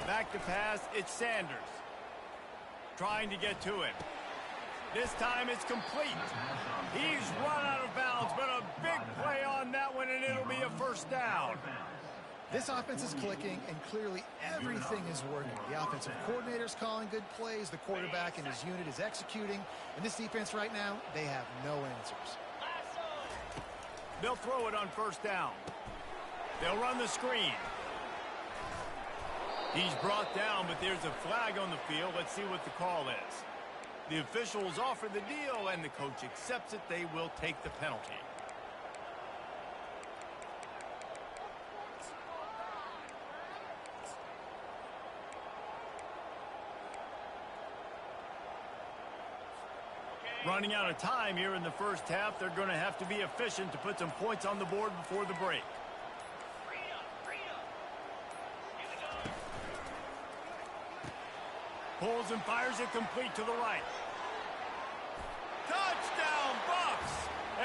Back to pass, it's Sanders. Trying to get to him. This time it's complete. He's run out of bounds, but a big play on that one, and it'll be a first down. This offense is clicking, and clearly everything is working. The offensive coordinator's calling good plays. The quarterback and his unit is executing. And this defense right now, they have no answers. They'll throw it on first down. They'll run the screen. He's brought down, but there's a flag on the field. Let's see what the call is. The officials offer the deal, and the coach accepts it. They will take the penalty. Running out of time here in the first half. They're going to have to be efficient to put some points on the board before the break. Pulls and fires it complete to the right. Touchdown, Bucks!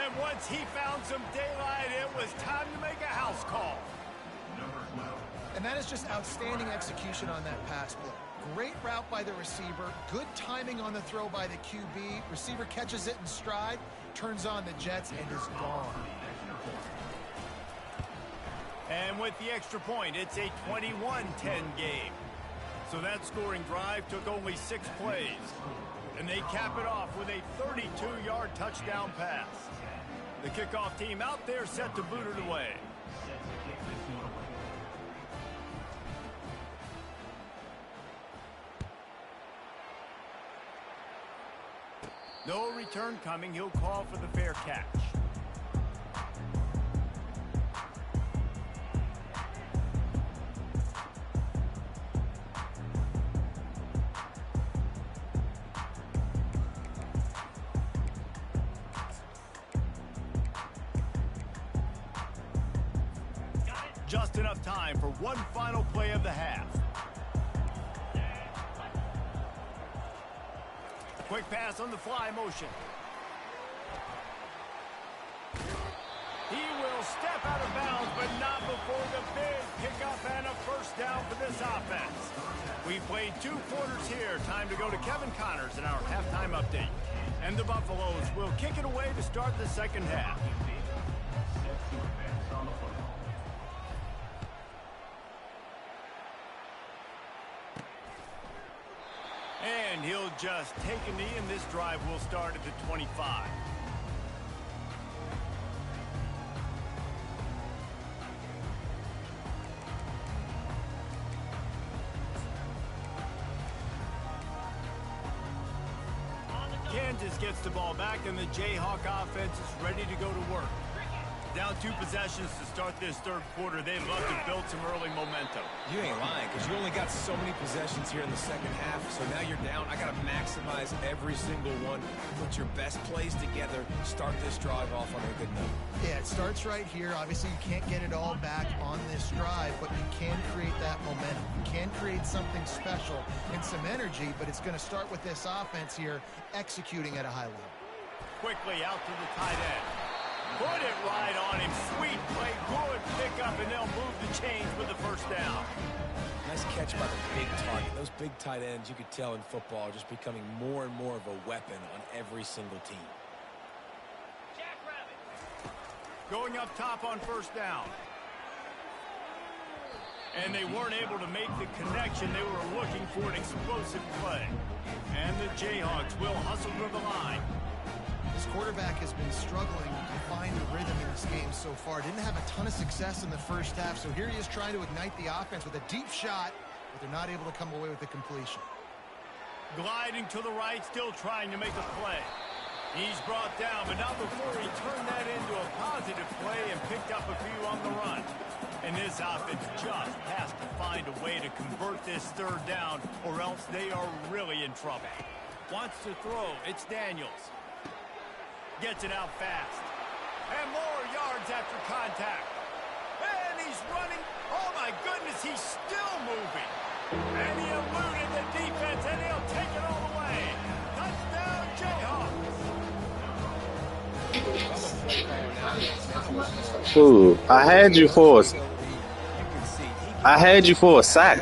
And once he found some daylight, it was time to make a house call. And that is just outstanding execution on that pass play. Great route by the receiver. Good timing on the throw by the QB. Receiver catches it in stride, turns on the jets, and is gone. And with the extra point, it's a 21-10 game. So that scoring drive took only 6 plays. And they cap it off with a 32-yard touchdown pass. The kickoff team out there set to boot it away. No return coming. He'll call for the fair catch. Just enough time for one final play of the half. Quick pass on the fly motion. He will step out of bounds, but not before the big pickup and a first down for this offense. We played 2 quarters here. Time to go to Kevin Connors in our halftime update. And the Buffaloes will kick it away to start the second half. And he'll just take a knee, and this drive will start at the 25. Kansas gets the ball back, and the Jayhawk offense is ready to go to work. Down 2 possessions to start this third quarter. They'd love to build some early momentum. You ain't lying, because you only got so many possessions here in the second half, so now you're down. I got to maximize every single one. Put your best plays together. Start this drive off on a good note. Yeah, it starts right here. Obviously, you can't get it all back on this drive, but you can create that momentum. You can create something special and some energy, but it's going to start with this offense here executing at a high level. Quickly out to the tight end. Put it right on him. Sweet play, good pickup, and they'll move the chains with the first down. Nice catch by the big target. Those big tight ends, you could tell in football, are just becoming more and more of a weapon on every single team. Going up top on first down. And they weren't able to make the connection. They were looking for an explosive play. And the Jayhawks will hustle to the line. This quarterback has been struggling to find a rhythm in this game so far. Didn't have a ton of success in the first half, so here he is trying to ignite the offense with a deep shot, but they're not able to come away with the completion. Gliding to the right, still trying to make a play. He's brought down, but not before he turned that into a positive play and picked up a few on the run. And this offense just has to find a way to convert this third down, or else they are really in trouble. Wants to throw. It's Daniels. Gets it out fast. And more yards after contact. And he's running. Oh, my goodness, he's still moving. And he eluded the defense, and he'll take it all the way. Touchdown, Jayhawks. Ooh, I had you for a sack.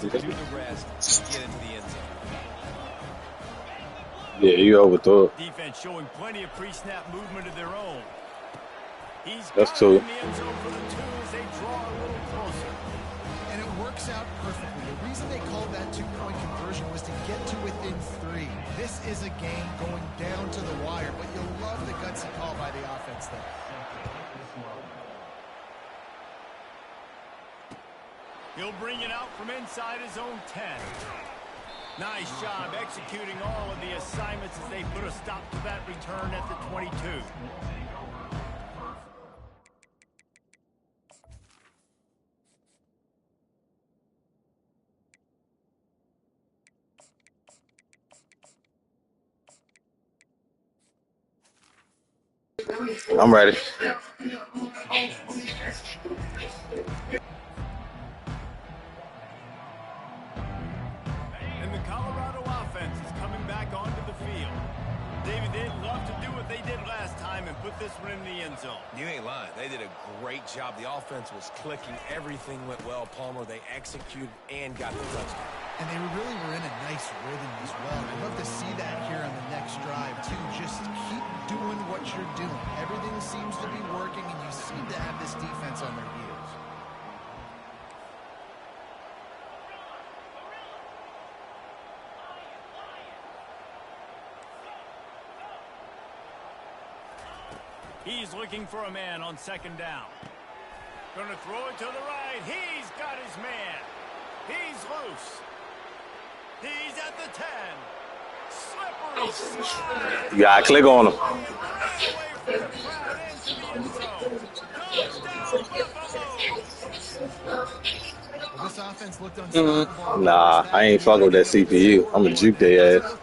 to do the rest and get into the end zone. Yeah, you overthrew it. Defense showing plenty of pre-snap movement of their own. That's two. In the end zone for the two as they draw a little closer. And it works out perfectly. The reason they called that two-point conversion was to get to within 3. This is a game going down to the wire, but you'll love the gutsy call by the offense there. He'll bring it out from inside his own 10. Nice job executing all of the assignments as they put a stop to that return at the 22. I'm ready. And the Colorado offense is coming back onto the field. David, they'd love to do what they did last time and put this one in the end zone. You ain't lying. They did a great job. The offense was clicking. Everything went well. Palmer, they executed and got the touchdown. And they really were in a nice rhythm as well. I'd love to see that here on the next drive, too. Just keep doing what you're doing. Everything seems to be working, and you seem to have this defense on their heels. He's looking for a man on second down. Gonna throw it to the right. He's got his man. He's loose. He's at the 10. Slippery slide. You gotta click on him. Well, this offense looked unstoppable. Nah, I ain't fucking with that CPU. I'm gonna juke their ass.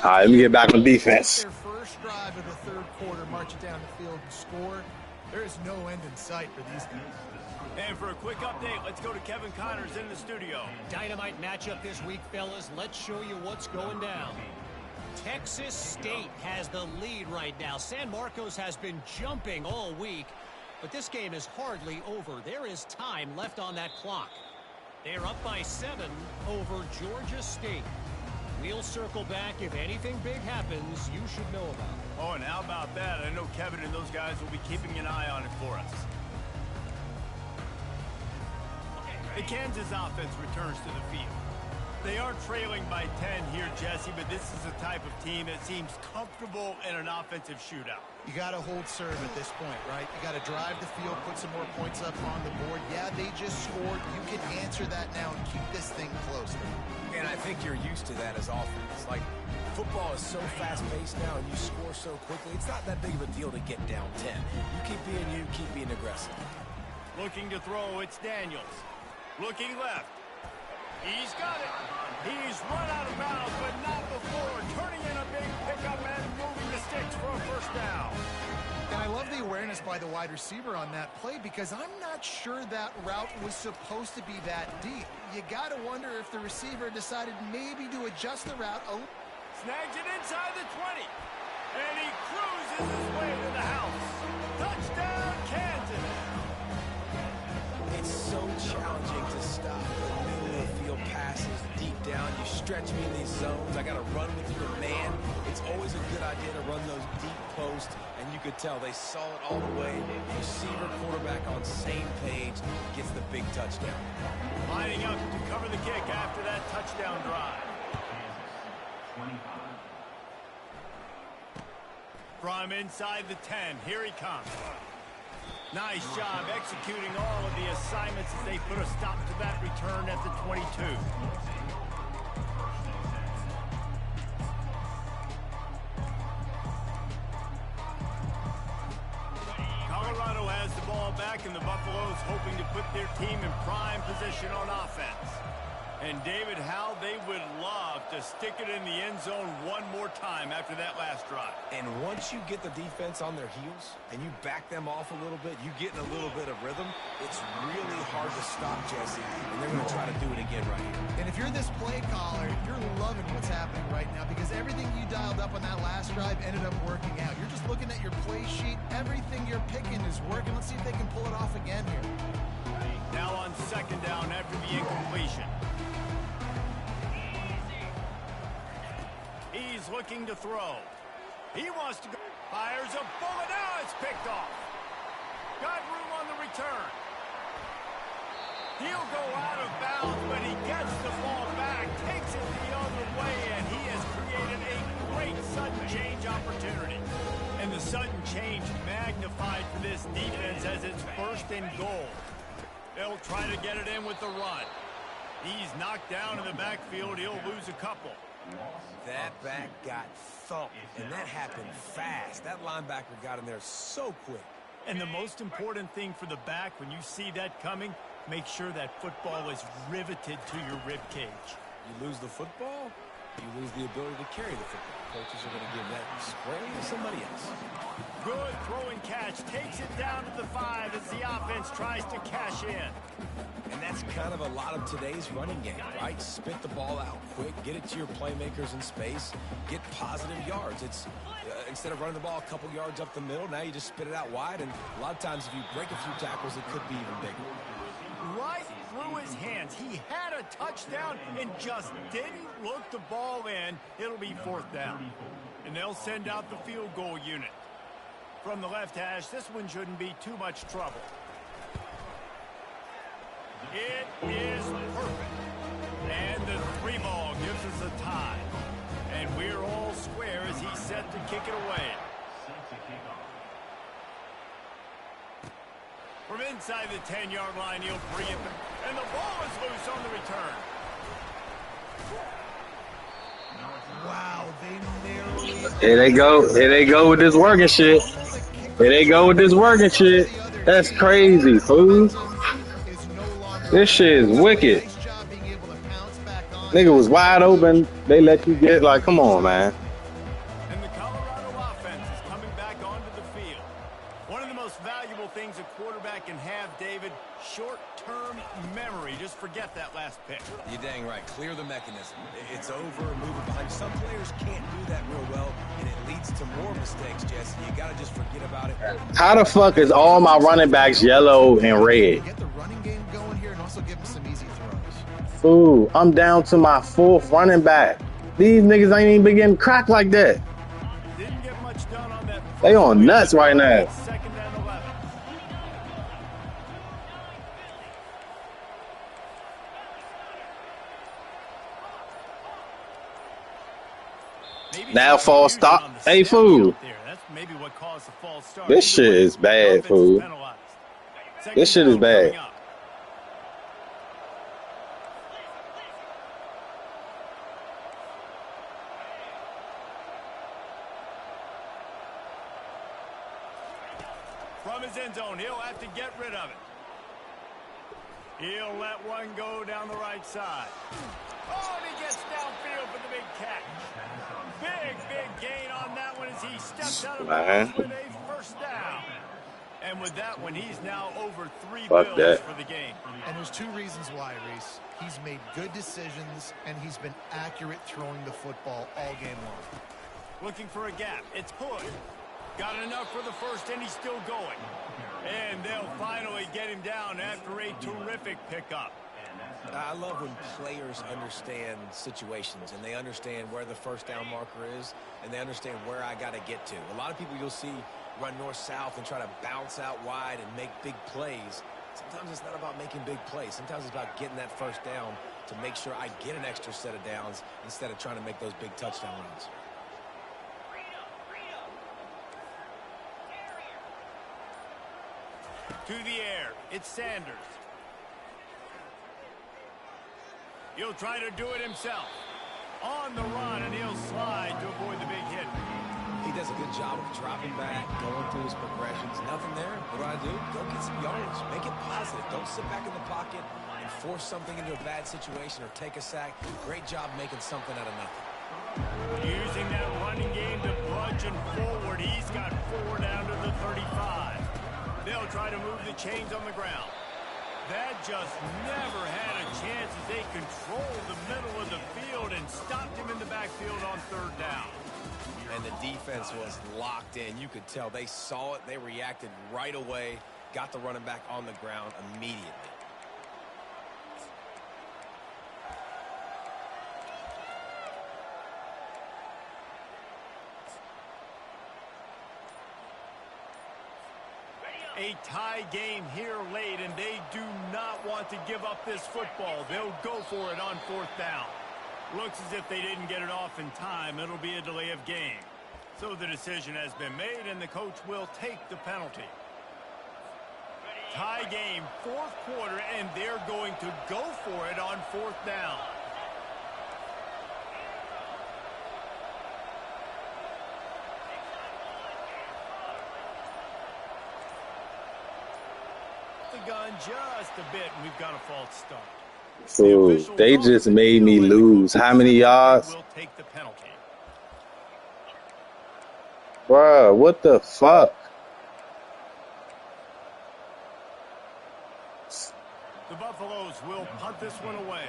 All right, let me get back on defense. Their first drive of the third quarter, march it down the field and score. There is no end in sight for these guys. And for a quick update, let's go to Kevin Connors in the studio. Dynamite matchup this week, fellas. Let's show you what's going down. Texas State has the lead right now. San Marcos has been jumping all week, but this game is hardly over. There is time left on that clock. They're up by 7 over Georgia State. We'll circle back. If anything big happens, you should know about it. Oh, and how about that? I know Kevin and those guys will be keeping an eye on it for us. The Kansas offense returns to the field. They are trailing by 10 here, Jesse, but this is the type of team that seems comfortable in an offensive shootout. You got to hold serve at this point, right? You got to drive the field, put some more points up on the board. Yeah, they just scored. You can answer that now and keep this thing close. And I think you're used to that as offense. Like, football is so fast-paced now and you score so quickly, it's not that big of a deal to get down 10. You keep being aggressive. Looking to throw, it's Daniels. Looking left. He's got it. He's run out of bounds, but not before. Turning in a big pickup and moving the sticks for a first down. And I love the awareness by the wide receiver on that play because I'm not sure that route was supposed to be that deep. You got to wonder if the receiver decided maybe to adjust the route. Oh. Snags it inside the 20. And he cruises his way to the house. Touchdown, Kansas. It's so challenging to stop the middle of the field passes deep down. You stretch me in these zones. I got to run with your man. It's always a good idea to run those deep posts, and you could tell they saw it all the way. Receiver, quarterback on same page, gets the big touchdown. Lining up to cover the kick after that touchdown drive. From inside the 10, here he comes. Nice job executing all of the assignments as they put a stop to that return at the 22. Colorado has the ball back, and the Buffaloes hoping to put their team in prime position on offense. And David, how they would love to stick it in the end zone one more time after that last drive. And once you get the defense on their heels and you back them off a little bit, you get in a little bit of rhythm, it's really hard to stop, Jesse. And they're going to try to do it again right here. And if you're this play caller, you're loving what's happening right now because everything you dialed up on that last drive ended up working out. You're just looking at your play sheet. Everything you're picking is working. Let's see if they can pull it off again here. Now on second down after the incompletion. He's looking to throw. He wants to go. Fires a bullet. Now it's picked off. Got room on the return. He'll go out of bounds, but he gets the ball back, takes it the other way, and he has created a great sudden change opportunity. And the sudden change magnified for this defense as it's first and goal. They'll try to get it in with the run. He's knocked down in the backfield. He'll lose a couple. That back got thumped, and that happened fast. That linebacker got in there so quick. And the most important thing for the back, when you see that coming, make sure that football is riveted to your rib cage. You lose the football, you lose the ability to carry the football. Coaches are going to give that squarely to somebody else. Good throw and catch. Takes it down to the 5 as the offense tries to cash in. And that's kind of a lot of today's running game, right? Spit the ball out quick, get it to your playmakers in space, get positive yards. It's instead of running the ball a couple yards up the middle, now you just spit it out wide, and a lot of times if you break a few tackles, it could be even bigger. Right through his hands. He had a touchdown and just didn't look the ball in. It'll be fourth down. And they'll send out the field goal unit. From the left hash, this one shouldn't be too much trouble. It is perfect. And the 3 ball gives us a tie. And we're all square as he's set to kick it away. From inside the 10-yard line, he'll bring it. And the ball is loose on the return. Wow, they narrowly... Here they go. Here they go with this working shit. Here they go with this working shit. That's crazy, fool. This shit is wicked. Nigga was wide open. They let you get, like, come on, man. And the Colorado offense is coming back onto the field. One of the most valuable things a quarterback can have, David, short-term memory. Just forget that last pick. You're dang right. Clear the mechanism. It's over, move it behind. Some players can't do that real well, and it leads to more mistakes, Jesse. You got to just forget about it. How the fuck is all my running backs yellow and red? Get the running game going here and also give them some easy throws. Fool, I'm down to my 4th running back. These niggas ain't even been getting cracked like that. Didn't get much done on that. They on nuts right now. Second and 11. Now false stop. Hey, fool. That's maybe what caused the false start. This shit is bad, fool. This shit is bad. From his end zone, he'll have to get rid of it. He'll let one go down the right side. Oh, and he gets downfield for the big catch. Big gain on that one as he steps out of bounds with a first down. And with that one, he's now over 3 bills for the game. And there's 2 reasons why, Reese. He's made good decisions, and he's been accurate throwing the football all game long. Looking for a gap. It's Hood. Got enough for the first, and he's still going. And they'll finally get him down after a terrific pickup. I love when players understand situations and they understand where the first down marker is and they understand where I got to get to. A lot of people you'll see run north-south and try to bounce out wide and make big plays. Sometimes it's not about making big plays. Sometimes it's about getting that first down to make sure I get an extra set of downs instead of trying to make those big touchdown runs. To the air, it's Sanders. He'll try to do it himself. On the run, and he'll slide to avoid the big hit. He does a good job of dropping back, going through his progressions. Nothing there. What do? Go get some yards. Make it positive. Don't sit back in the pocket and force something into a bad situation or take a sack. Great job making something out of nothing. Using that running game to bludgeon forward. He's got 4 down to the 35. They'll try to move the chains on the ground. That just never had a chance as they controlled the middle of the field and stopped him in the backfield on 3rd down. And the defense was locked in. You could tell they saw it. They reacted right away. got the running back on the ground immediately. A tie game here late, and they do not want to give up this football. They'll go for it on 4th down. Looks as if they didn't get it off in time. It'll be a delay of game. So the decision has been made, and the coach will take the penalty. Tie game, 4th quarter, and they're going to go for it on 4th down. The gun just a bit, and we've got a false start. So they just made me lose. How many yards? Will take the penalty. Bruh, what the fuck? The Buffaloes will punt this one away.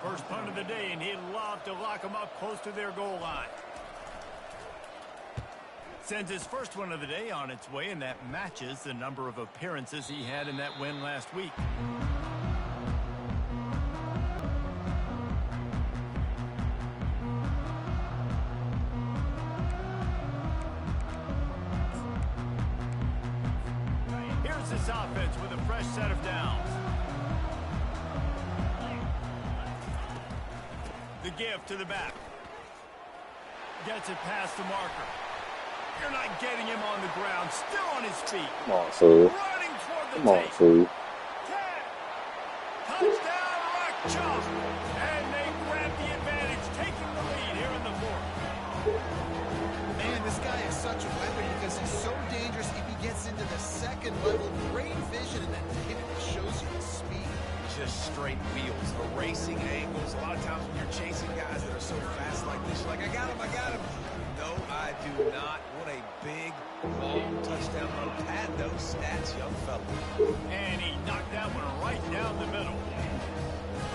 First punt of the day, and he'd love to lock them up close to their goal line. Sends his first one of the day on its way, and that matches the number of appearances he had in that win last week. Here's this offense with a fresh set of downs. The give to the back. Gets it past the marker. You're not getting him on the ground. Still on his feet. Come on, fool. Running toward the Come on, tape. fool. 10. Touchdown, Rock Chop. And they grab the advantage, taking the lead here in the 4th. Man, this guy is such a weapon because he's so dangerous if he gets into the 2nd level. Great vision, and then it shows you his speed. Just straight wheels, erasing angles. A lot of times when you're chasing guys that are so fast like this, you're like, I got him. No, I do not. What a big, long touchdown. Pad those stats, young fella. And he knocked that one right down the middle.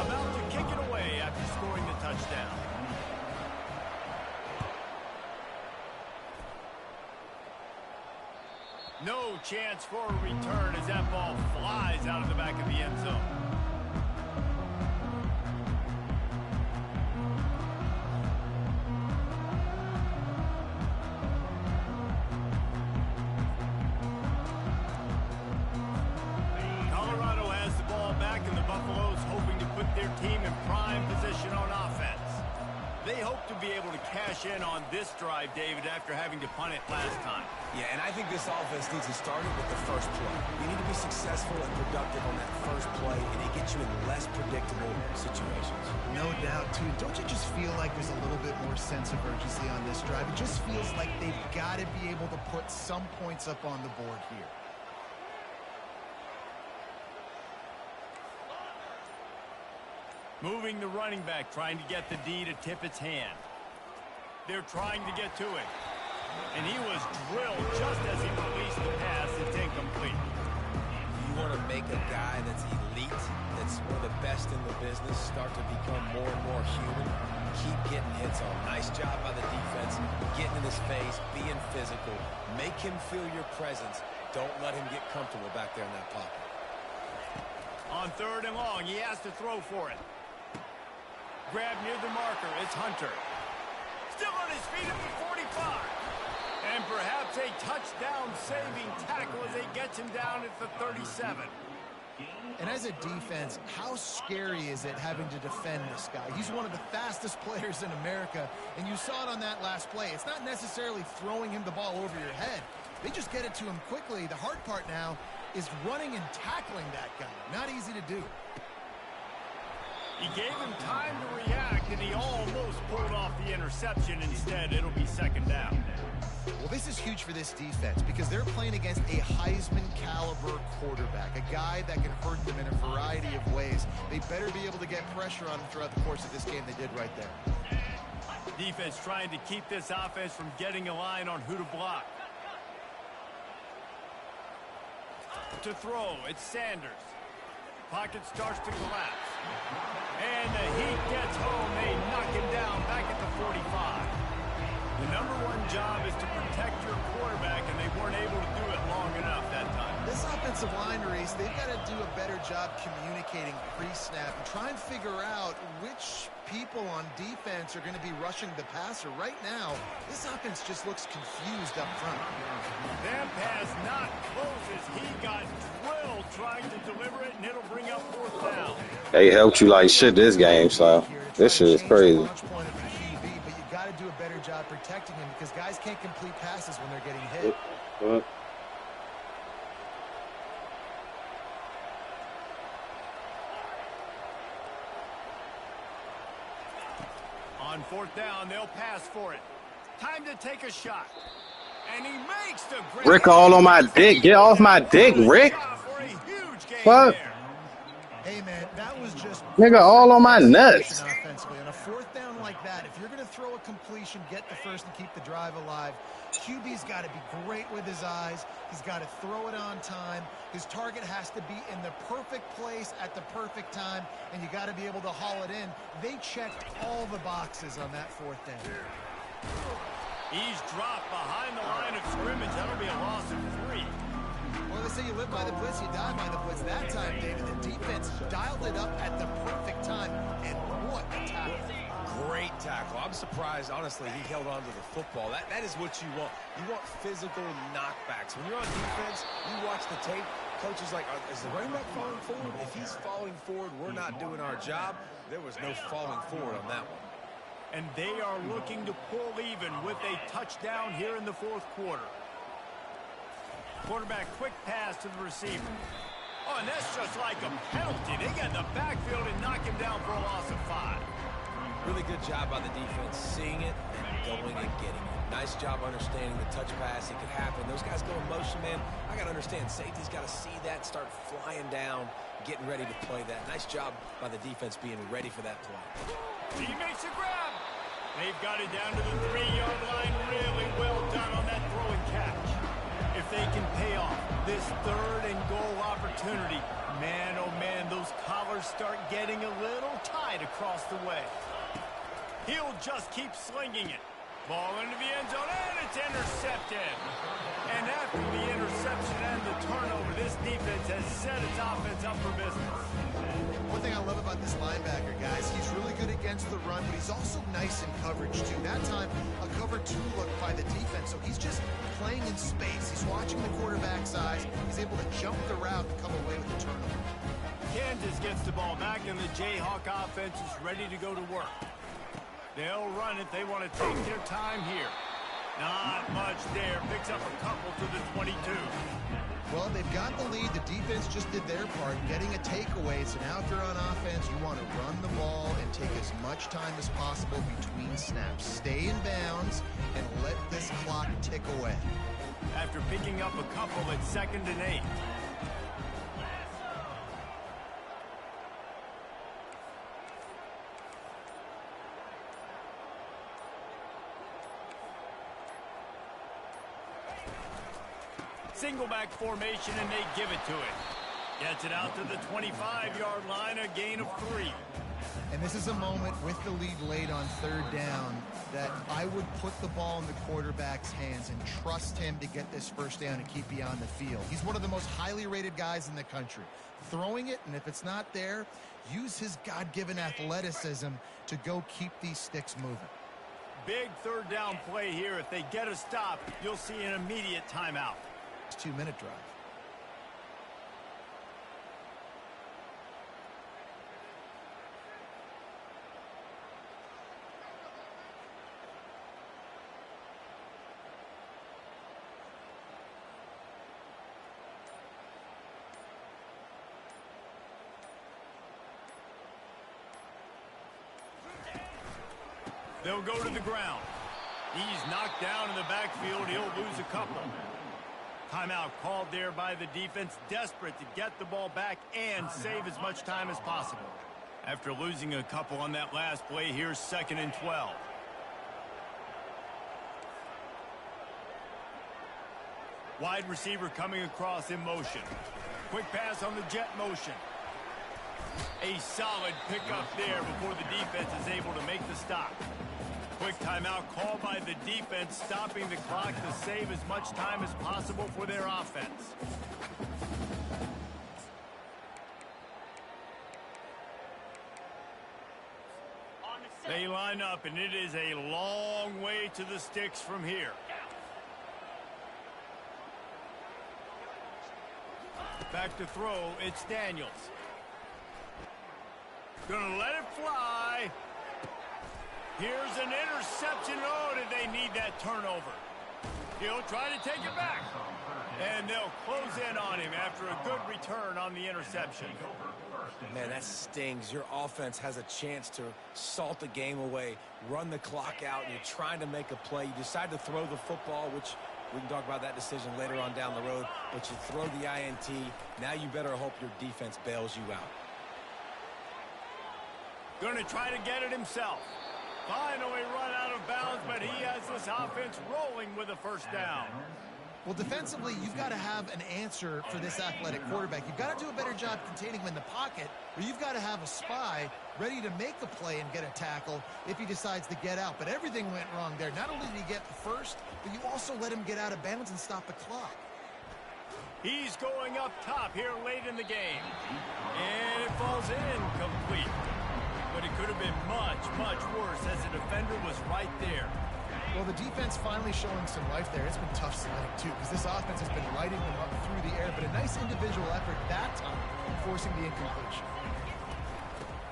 About to kick it away after scoring the touchdown. No chance for a return as that ball flies out of the back of the end zone. Colorado has the ball back, and the Buffaloes hoping to put their team in prime position on offense. They hope to be able to cash in on this drive, David, after having to punt it last time. Yeah, and I think this offense needs to start it with the first play. You need to be successful and productive on that first play, and it gets you in less predictable situations. No doubt, too. Don't you just feel like there's a little bit more sense of urgency on this drive? It just feels like they've got to be able to put some points up on the board here. Moving the running back, trying to get the D to tip its hand. They're trying to get to it. And he was drilled just as he released the pass. It's incomplete. You want to make a guy that's elite, that's one of the best in the business, start to become more and more human. Keep getting hits on. Nice job by the defense, getting in his face, being physical. Make him feel your presence. Don't let him get comfortable back there in that pocket. On 3rd and long, he has to throw for it. Grab near the marker. It's Hunter. Still on his feet at the 45. And perhaps a touchdown-saving tackle as he gets him down at the 37. And as a defense, how scary is it having to defend this guy? He's one of the fastest players in America, and you saw it on that last play. It's not necessarily throwing him the ball over your head. They just get it to him quickly. The hard part now is running and tackling that guy. Not easy to do. He gave him time to react, and he almost pulled off the interception. Instead, it'll be 2nd down. Well, this is huge for this defense because they're playing against a Heisman-caliber quarterback, a guy that can hurt them in a variety of ways. They better be able to get pressure on him throughout the course of this game. They did right there. Defense trying to keep this offense from getting a line on who to block. To throw, it's Sanders. Pocket starts to collapse. And the heat gets home. They knock him down back at the 45. The #1 job is to protect your quarterback, and they weren't able to do it long enough that time. This offense offensive line, Reese, they've got to do a better job communicating pre-snap and try and figure out which people on defense are going to be rushing the passer. Right now, this offense just looks confused up front. That pass not closes. He got drilled trying to deliver it, and it'll bring up 4th down. They helped you like shit this game, so this shit is crazy. But you got to do a better job protecting him because guys can't complete passes when they're getting hit. On 4th down, they'll pass for it. Time to take a shot. And he makes the Rick all on my dick. Get off my dick, Rick. Fuck. Hey, man, that was just... Nigga all on my nuts. Offensively. On a 4th down like that, if you're going to throw a completion, get the first and keep the drive alive, QB's got to be great with his eyes. He's got to throw it on time. His target has to be in the perfect place at the perfect time, and you got to be able to haul it in. They checked all the boxes on that 4th down. He's dropped behind the line of scrimmage. That'll be a loss of 3. Well, they say you live by the blitz, you die by the blitz. That time, David, the defense dialed it up at the perfect time, and what a tackle. Great tackle. I'm surprised, honestly, he held on to the football. That is what you want. You want physical knockbacks. When you're on defense, you watch the tape, coach is like, is the running back falling forward? If he's falling forward, we're not doing our job. There was no falling forward on that one. And they are looking to pull even with a touchdown here in the 4th quarter. Quarterback quick pass to the receiver. Oh, and that's just like a penalty. They get in the backfield and knock him down for a loss of 5. Really good job by the defense, seeing it and going and getting it. Nice job understanding the touch pass. It could happen. Those guys go in motion, man. I got to understand, safety's got to see that, start flying down, getting ready to play that. Nice job by the defense being ready for that play. He makes a grab. They've got it down to the 3-yard line. Really well done on that throw and catch. If they can pay off this 3rd and goal opportunity, man, oh man, those collars start getting a little tight across the way. He'll just keep slinging it. Ball into the end zone, and it's intercepted. And after the interception and the turnover, this defense has set its offense up for business. One thing I love about this linebacker, guys, he's really good against the run, but he's also nice in coverage, too. That time, a cover 2 look by the defense, so he's just playing in space. He's watching the quarterback's eyes. He's able to jump the route and come away with the turnover. Kansas gets the ball back, and the Jayhawk offense is ready to go to work. They'll run it. They want to take their time here. Not much there. Picks up a couple to the 22. Well, they've got the lead. The defense just did their part, getting a takeaway. So now if you're on offense, you want to run the ball and take as much time as possible between snaps. Stay in bounds and let this clock tick away. After picking up a couple at 2nd and 8. Single back formation, and they give it to it. Gets it out to the 25-yard line, a gain of 3. And this is a moment with the lead late on 3rd down that I would put the ball in the quarterback's hands and trust him to get this 1st down and keep you on the field. He's one of the most highly rated guys in the country. Throwing it, and if it's not there, use his God-given athleticism to go keep these sticks moving. Big 3rd down play here. If they get a stop, you'll see an immediate timeout. 2-minute drive. They'll go to the ground. He's knocked down in the backfield. He'll lose a couple. Timeout called there by the defense, desperate to get the ball back and save as much time as possible. After losing a couple on that last play, here's 2nd and 12. Wide receiver coming across in motion. Quick pass on the jet motion. A solid pickup there before the defense is able to make the stop. Quick timeout called by the defense, stopping the clock to save as much time as possible for their offense. They line up, and it is a long way to the sticks from here. Back to throw, it's Daniels. Gonna let it fly. Here's an interception. Oh, did they need that turnover? He'll try to take it back. And they'll close in on him after a good return on the interception. Man, that stings. Your offense has a chance to salt the game away, run the clock out, and you're trying to make a play. You decide to throw the football, which we can talk about that decision later on down the road, but you throw the INT. Now you better hope your defense bails you out. Going to try to get it himself. Finally run out of bounds, but he has this offense rolling with a first down. Well, defensively, you've got to have an answer for this athletic quarterback. You've got to do a better job containing him in the pocket, or you've got to have a spy ready to make the play and get a tackle if he decides to get out. But everything went wrong there. Not only did he get the first, but you also let him get out of bounds and stop the clock. He's going up top here late in the game. And it falls incomplete. But it could have been much, much worse as the defender was right there. Well, the defense finally showing some life there. It's been tough sledding, too, because this offense has been lighting them up through the air. But a nice individual effort that time, forcing the incompletion.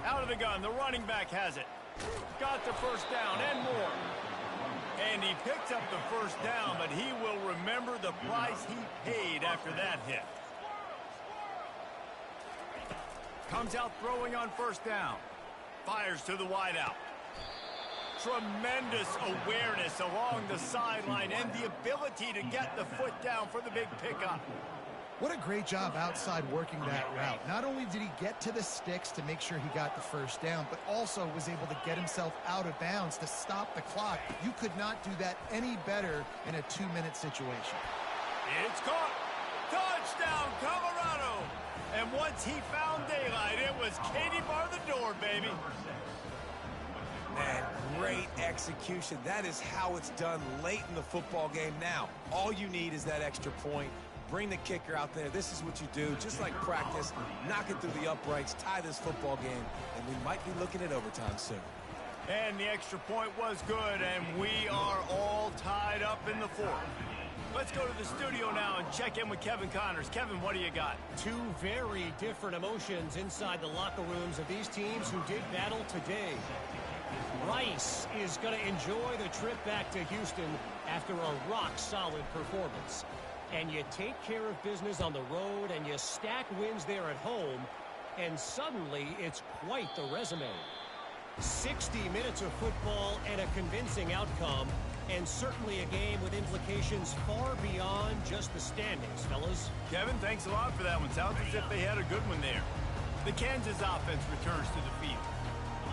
Out of the gun, the running back has it. Got the first down and more. And he picks up the first down, but he will remember the price he paid after that hit. Comes out throwing on first down. Fires to the wideout. Tremendous awareness along the sideline and the ability to get the foot down for the big pickup. What a great job outside working that route. Not only did he get to the sticks to make sure he got the first down, but also was able to get himself out of bounds to stop the clock. You could not do that any better in a 2-minute situation. It's caught. Touchdown, Colorado. And once he found daylight, it was Katie bar the door, baby. Man, great execution. That is how it's done late in the football game. Now, all you need is that extra point. Bring the kicker out there. This is what you do, just like practice. Knock it through the uprights, tie this football game, and we might be looking at overtime soon. And the extra point was good, and we are all tied up in the fourth. Let's go to the studio now and check in with Kevin Connors. Kevin, what do you got? Two very different emotions inside the locker rooms of these teams who did battle today. Rice is going to enjoy the trip back to Houston after a rock-solid performance. And you take care of business on the road and you stack wins there at home, and suddenly it's quite the resume. 60 minutes of football and a convincing outcome, and certainly a game with implications far beyond just the standings, fellas. Kevin, thanks a lot for that one. Sounds as if they had a good one there. The Kansas offense returns to the field.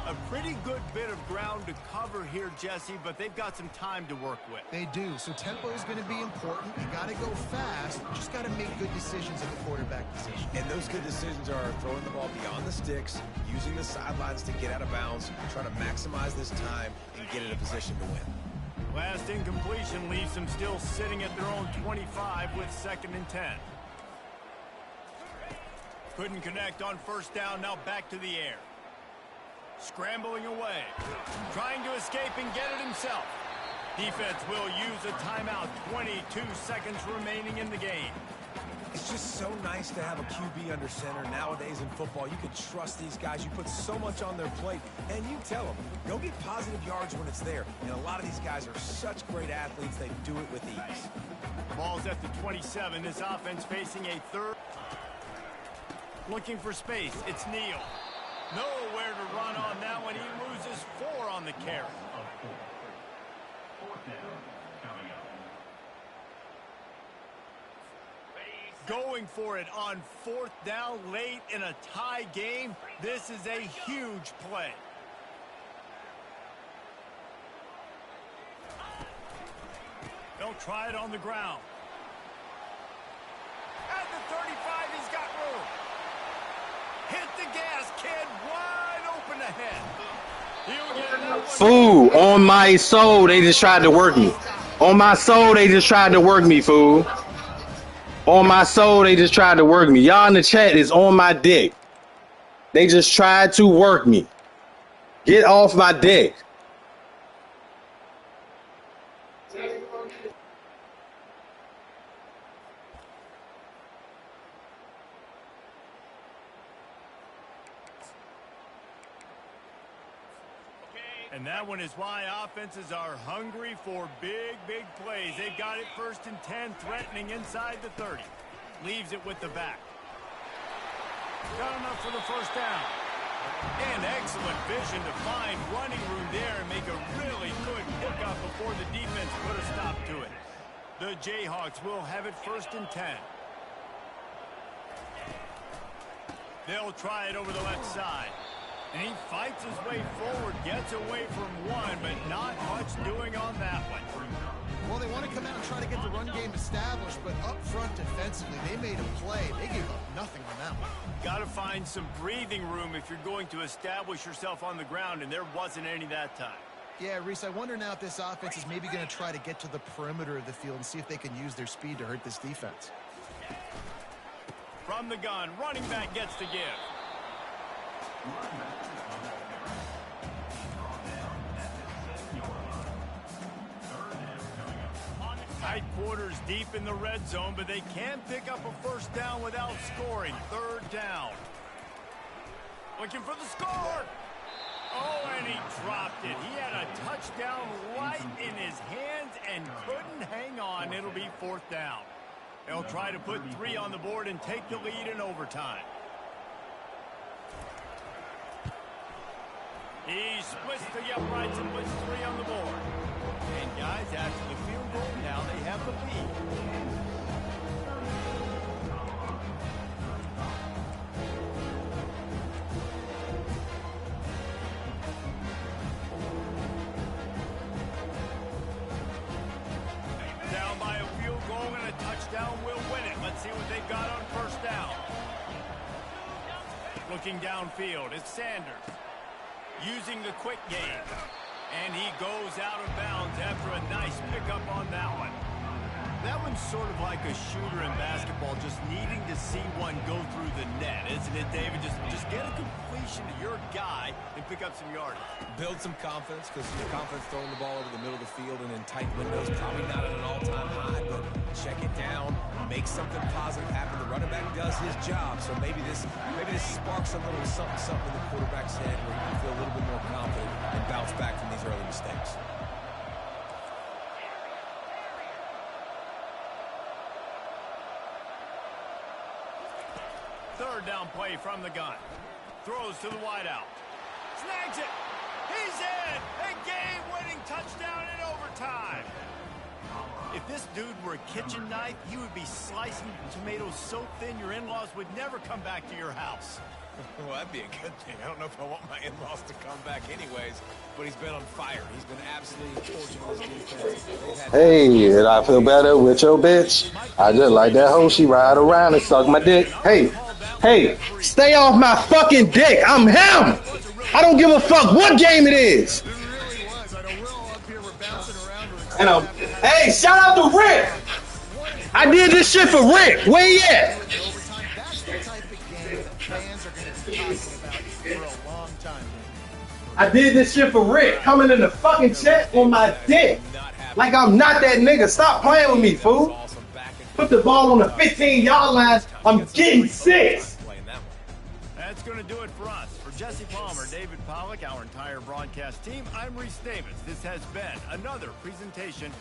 A pretty good bit of ground to cover here, Jesse, but they've got some time to work with. They do, so tempo is going to be important. You got to go fast. You just got to make good decisions at the quarterback position. And those good decisions are throwing the ball beyond the sticks, using the sidelines to get out of bounds, trying to maximize this time and get in a position to win. Last incompletion leaves them still sitting at their own 25 with 2nd and 10. Couldn't connect on first down, now back to the air. Scrambling away, trying to escape and get it himself. Defense will use a timeout, 22 seconds remaining in the game. It's just so nice to have a QB under center. Nowadays in football, you can trust these guys. You put so much on their plate, and you tell them, go get positive yards when it's there. And a lot of these guys are such great athletes, they do it with ease. Ball's at the 27. This offense facing a third. Looking for space, it's Neal. Nowhere to run on that one. He loses 4 on the carry. Going for it on 4th down late in a tie game. This is a huge play. They'll try it on the ground. At the 35, he's got room. Hit the gas, kid. Wide open ahead. Fool, on my soul, they just tried to work me. On my soul, they just tried to work me, fool. On my soul, they just tried to work me. Y'all in the chat is on my dick. They just tried to work me. Get off my dick. And that one is why offenses are hungry for big, big plays. They've got it 1st and 10, threatening inside the 30. Leaves it with the back. Got enough for the 1st down. And excellent vision to find running room there and make a really good pickup before the defense put a stop to it. The Jayhawks will have it 1st and 10. They'll try it over the left side. And he fights his way forward, gets away from one, but not much doing on that one. Well, they want to come out and try to get the run game established, but up front defensively, they made a play. They gave up nothing on that one. Got to find some breathing room if you're going to establish yourself on the ground, and there wasn't any that time. Yeah, Reese, I wonder now if this offense is maybe going to try to get to the perimeter of the field and see if they can use their speed to hurt this defense. From the gun, running back gets to give. Tight quarters deep in the red zone, but they can pick up a 1st down without scoring. 3rd down. Looking for the score. Oh, and he dropped it. He had a touchdown right in his hands and couldn't hang on. It'll be 4th down. They'll try to put 3 on the board and take the lead in overtime. He splits the uprights and puts 3 on the board. And guys, after the field goal, now they have the lead. Down by a field goal and a touchdown will win it. Let's see what they've got on 1st down. Looking downfield, it's Sanders. Using the quick game. And he goes out of bounds after a nice pickup on that one. That one's sort of like a shooter in basketball, just needing to see one go through the net, isn't it, David? Just get a completion to your guy and pick up some yardage. Build some confidence, because your confidence throwing the ball over the middle of the field and in tight windows, probably not at an all-time high, but check it down, make something positive happen. The running back does his job, so maybe this sparks a little something in the quarterback's head where he can feel a little bit more confident and bounce back from these early mistakes. Third down play from the gun. Throws to the wideout. Snags it. He's in. A game-winning touchdown in overtime. If this dude were a kitchen knife, he would be slicing tomatoes so thin your in-laws would never come back to your house. Well, that'd be a good thing. I don't know if I want my in-laws to come back anyways, but he's been on fire. He's been absolutely torching this defense. Hey, did I feel better with your bitch? I just like that hoe. She ride around and suck my dick. Hey, stay off my fucking dick. I'm him. I don't give a fuck what game it is. And hey, shout out to Rick. I did this shit for Rick. Where he at? I did this shit for Rick. Coming in the fucking chat on my dick. Like I'm not that nigga. Stop playing with me, fool. Put the ball on the 15-yard line. I'm getting 6. That's going to do it for us. For Jesse Palmer, David Pollack, our entire broadcast team, I'm Reese Davis. This has been another presentation